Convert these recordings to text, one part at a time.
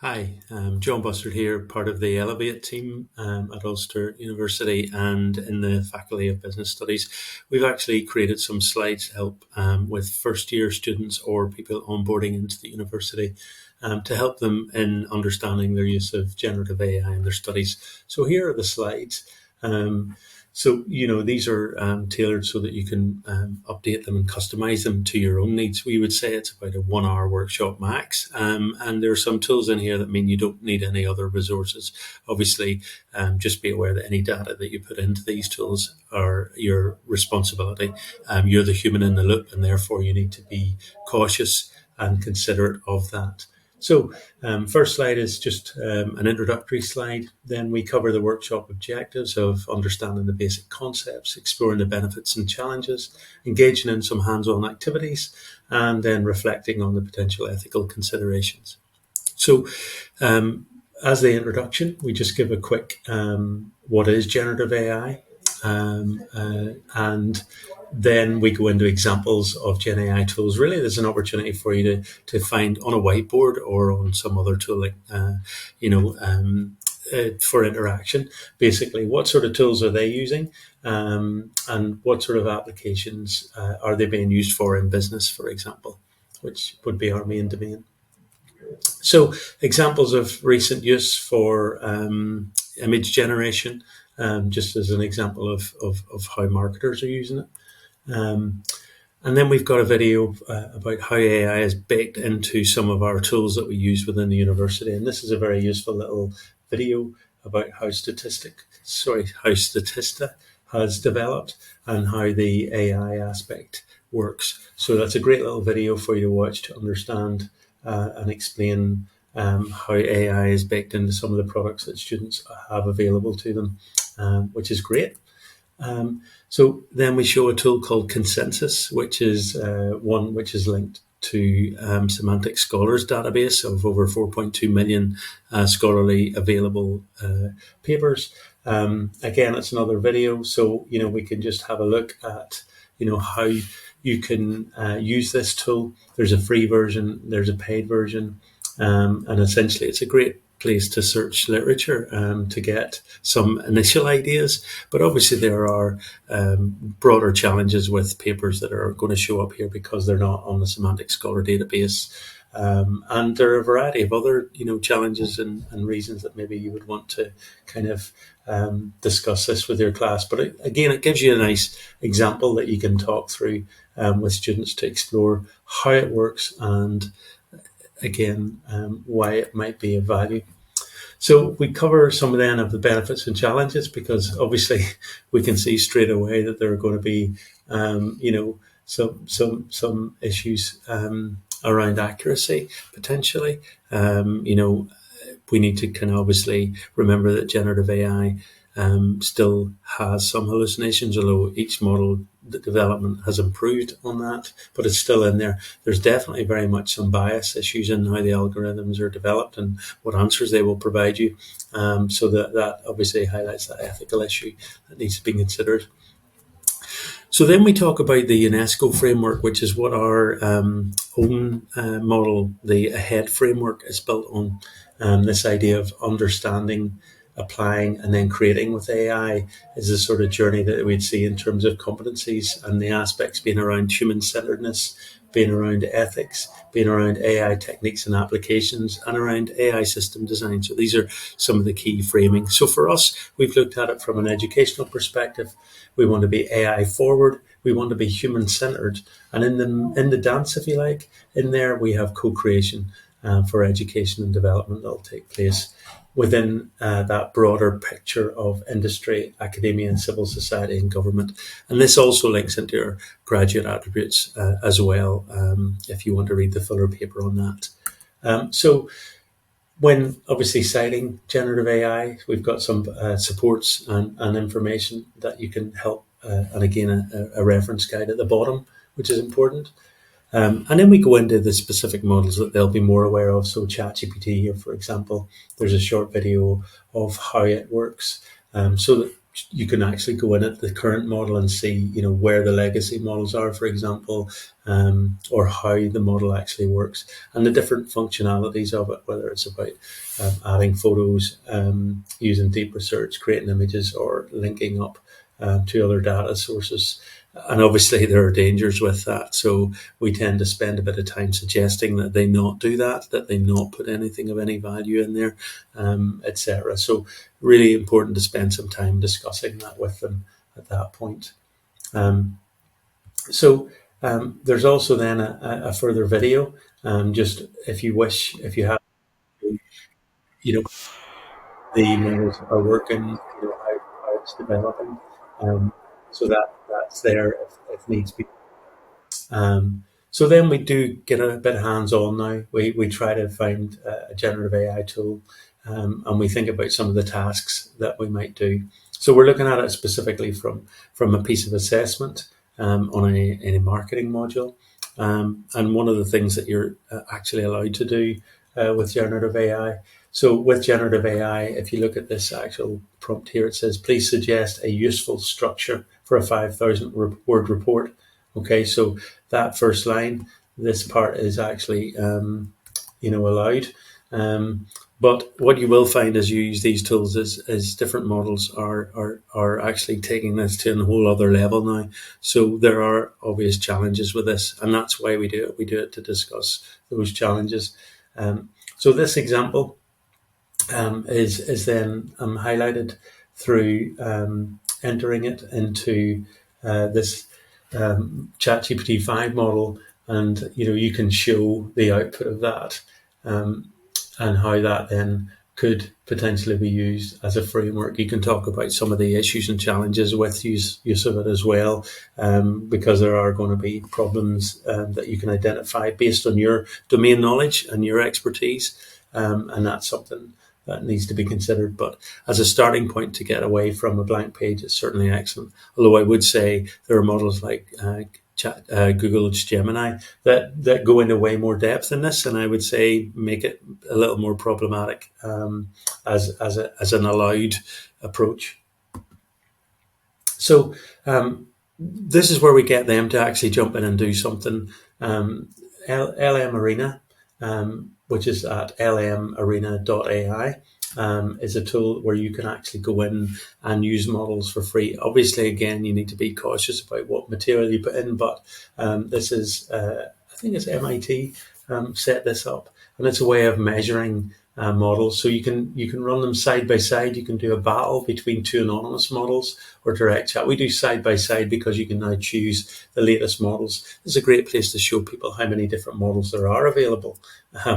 Hi, John Bussard here, part of the Elevate team at Ulster University and in the Faculty of Business Studies. We've actually created some slides to help with first year students or people onboarding into the university to help them in understanding their use of generative AI in their studies. So here are the slides. These are tailored so that you can update them and customize them to your own needs. We would say it's about a 1 hour workshop max. And there are some tools in here that mean you don't need any other resources. Obviously, just be aware that any data that you put into these tools are your responsibility. You're the human in the loop, and therefore you need to be cautious and considerate of that. So, first slide is just an introductory slide. Then we cover the workshop objectives of understanding the basic concepts, exploring the benefits and challenges, engaging in some hands-on activities, and then reflecting on the potential ethical considerations. So, as the introduction, we just give a quick what is generative AI, and then we go into examples of Gen AI tools. Really, there's an opportunity for you to find on a whiteboard or on some other tool, like, for interaction. Basically, what sort of tools are they using, and what sort of applications are they being used for in business, for example, which would be our main domain. So, examples of recent use for image generation, just as an example of how marketers are using it. And then we've got a video about how AI is baked into some of our tools that we use within the university. And this is a very useful little video about how Statista has developed and how the AI aspect works. So that's a great little video for you to watch to understand and explain how AI is baked into some of the products that students have available to them, which is great. So then we show a tool called Consensus, which is one which is linked to Semantic Scholars database of over 4.2 million scholarly available papers. Again, it's another video, so we can just have a look at how you can use this tool. There's a free version, there's a paid version, and essentially it's a great place to search literature to get some initial ideas. But obviously there are broader challenges with papers that are going to show up here because they're not on the Semantic Scholar database. And there are a variety of other, challenges and reasons that maybe you would want to kind of discuss this with your class. But again, it gives you a nice example that you can talk through with students to explore how it works and, again, why it might be of value. So we cover some then of the benefits and challenges, because obviously we can see straight away that there are going to be, some issues around accuracy potentially. We need to kind of obviously remember that generative AI still has some hallucinations, although each model development has improved on that, but it's still in there. There's definitely very much some bias issues in how the algorithms are developed and what answers they will provide you. So that obviously highlights that ethical issue that needs to be considered. So then we talk about the UNESCO framework, which is what our own model, the AHEAD framework, is built on. This idea of understanding, applying, and then creating with AI is the sort of journey that we'd see in terms of competencies, and the aspects being around human-centeredness, being around ethics, being around AI techniques and applications, and around AI system design. So these are some of the key framing. So for us, we've looked at it from an educational perspective. We want to be AI forward. We want to be human-centered. And in the dance, if you like, in there we have co-creation for education and development that will take place within that broader picture of industry, academia, and civil society and government. And this also links into our graduate attributes as well, if you want to read the fuller paper on that. So when obviously citing generative AI, we've got some supports and information that you can help, and again, a reference guide at the bottom, which is important. And then we go into the specific models that they'll be more aware of. So ChatGPT here, for example, there's a short video of how it works. So that you can actually go in at the current model and see, where the legacy models are, for example, or how the model actually works and the different functionalities of it, whether it's about adding photos, using deep research, creating images, or linking up to other data sources. And obviously there are dangers with that. So we tend to spend a bit of time suggesting that they not do that they not put anything of any value in there, etc. So really important to spend some time discussing that with them at that point. There's also then a further video, just if you wish, if you have, you know, the models are working, how it's developing. So that's there if needs be. So then we do get a bit hands-on now. We try to find a generative AI tool, and we think about some of the tasks that we might do. So we're looking at it specifically from a piece of assessment on a marketing module. And one of the things that you're actually allowed to do with generative AI. So with generative AI, if you look at this actual prompt here, it says, please suggest a useful structure for a 5,000 word report. Okay, so that first line, this part is actually, allowed. But what you will find as you use these tools is different models are actually taking this to a whole other level now. So there are obvious challenges with this, and that's why we do it. We do it to discuss those challenges. So this example is then highlighted through entering it into this ChatGPT 5 model, and you can show the output of that, and how that then could potentially be used as a framework. You can talk about some of the issues and challenges with use of it as well, because there are going to be problems that you can identify based on your domain knowledge and your expertise, and that's something that needs to be considered. But as a starting point to get away from a blank page, it's certainly excellent. Although I would say there are models like Google's Gemini that go into way more depth in this, and I would say make it a little more problematic as an allowed approach. So this is where we get them to actually jump in and do something. LM Arena, which is at lmarena.ai, is a tool where you can actually go in and use models for free. Obviously, again, you need to be cautious about what material you put in, but this is, I think it's MIT set this up, and it's a way of measuring models. So you can run them side by side. You can do a battle between two anonymous models or direct chat. We do side by side because you can now choose the latest models. It's a great place to show people how many different models there are available,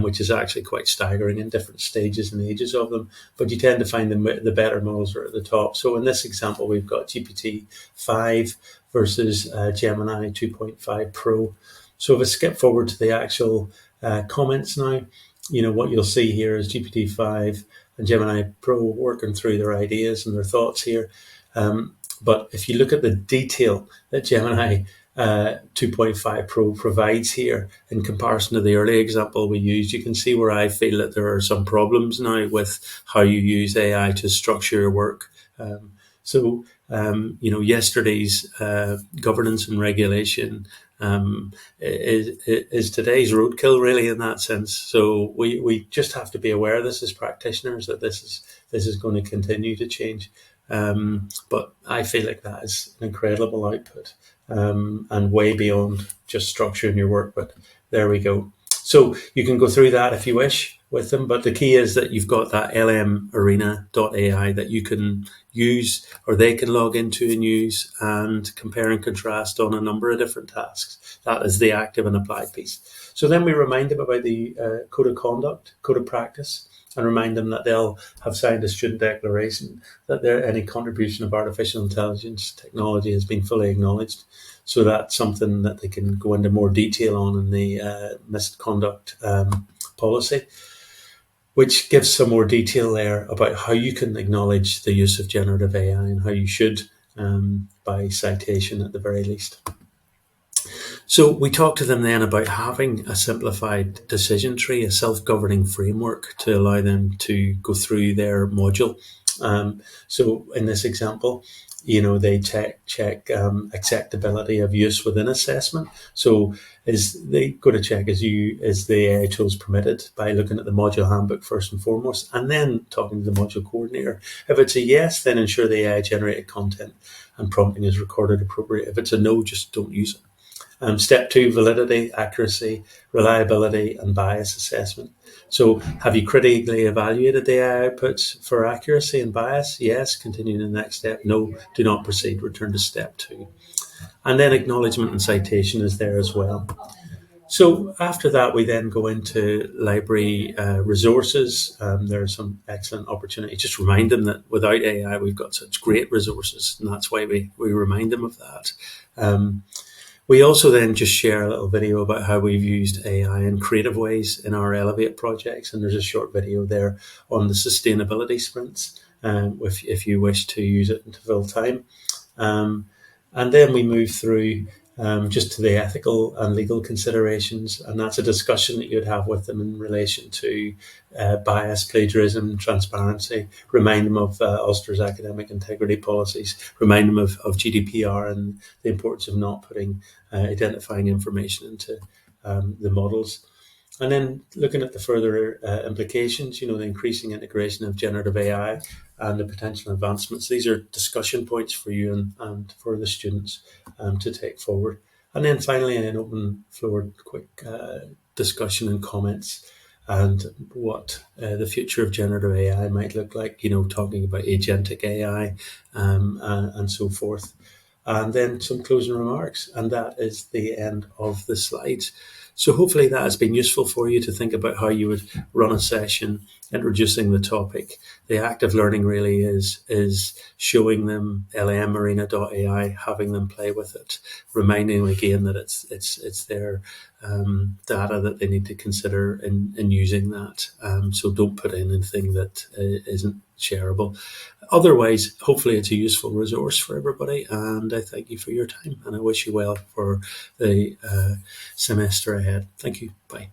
which is actually quite staggering in different stages and ages of them. But you tend to find the better models are at the top. So in this example, we've got GPT-5 versus Gemini 2.5 Pro. So if I skip forward to the actual comments now, what you'll see here is GPT-5 and Gemini Pro working through their ideas and their thoughts here. But if you look at the detail that Gemini 2.5 Pro provides here in comparison to the early example we used, you can see where I feel that there are some problems now with how you use AI to structure your work. Yesterday's governance and regulation is today's roadkill, really, in that sense. So we just have to be aware of this as practitioners, that this is going to continue to change. But I feel like that is an incredible output, and way beyond just structuring your work. But there we go. So you can go through that if you wish with them, but the key is that you've got that lmarena.ai that you can use, or they can log into and use, and compare and contrast on a number of different tasks. That is the active and applied piece. So then we remind them about the code of conduct, code of practice, and remind them that they'll have signed a student declaration that any contribution of artificial intelligence technology has been fully acknowledged. So that's something that they can go into more detail on in the misconduct policy, which gives some more detail there about how you can acknowledge the use of generative AI and how you should, by citation at the very least. So we talked to them then about having a simplified decision tree, a self-governing framework to allow them to go through their module. So in this example, they check acceptability of use within assessment. So is they go to check is the AI tools permitted by looking at the module handbook first and foremost, and then talking to the module coordinator. If it's a yes, then ensure the AI generated content and prompting is recorded appropriate. If it's a no, just don't use it. Step two, validity, accuracy, reliability, and bias assessment. So, have you critically evaluated the AI outputs for accuracy and bias? Yes. Continue to the next step. No, do not proceed. Return to step two. And then acknowledgement and citation is there as well. So after that, we then go into library resources. There are some excellent opportunities. Just remind them that without AI, we've got such great resources, and that's why we remind them of that. We also then just share a little video about how we've used AI in creative ways in our Elevate projects. And there's a short video there on the sustainability sprints, if you wish to use it into full time. And then we move through just to the ethical and legal considerations. And that's a discussion that you'd have with them in relation to bias, plagiarism, transparency, remind them of Ulster's academic integrity policies, remind them of GDPR and the importance of not putting identifying information into the models. And then looking at the further implications, the increasing integration of generative AI and the potential advancements. These are discussion points for you and for the students to take forward. And then finally, an open floor, quick discussion and comments and what the future of generative AI might look like, talking about agentic AI and so forth. And then some closing remarks. And that is the end of the slides. So hopefully that has been useful for you to think about how you would run a session, introducing the topic. The active learning really is showing them LAMarina.ai, having them play with it, reminding them again that it's their data that they need to consider in using that. So don't put in anything that isn't shareable. Otherwise, hopefully it's a useful resource for everybody, and I thank you for your time, and I wish you well for the semester ahead. Thank you. Bye.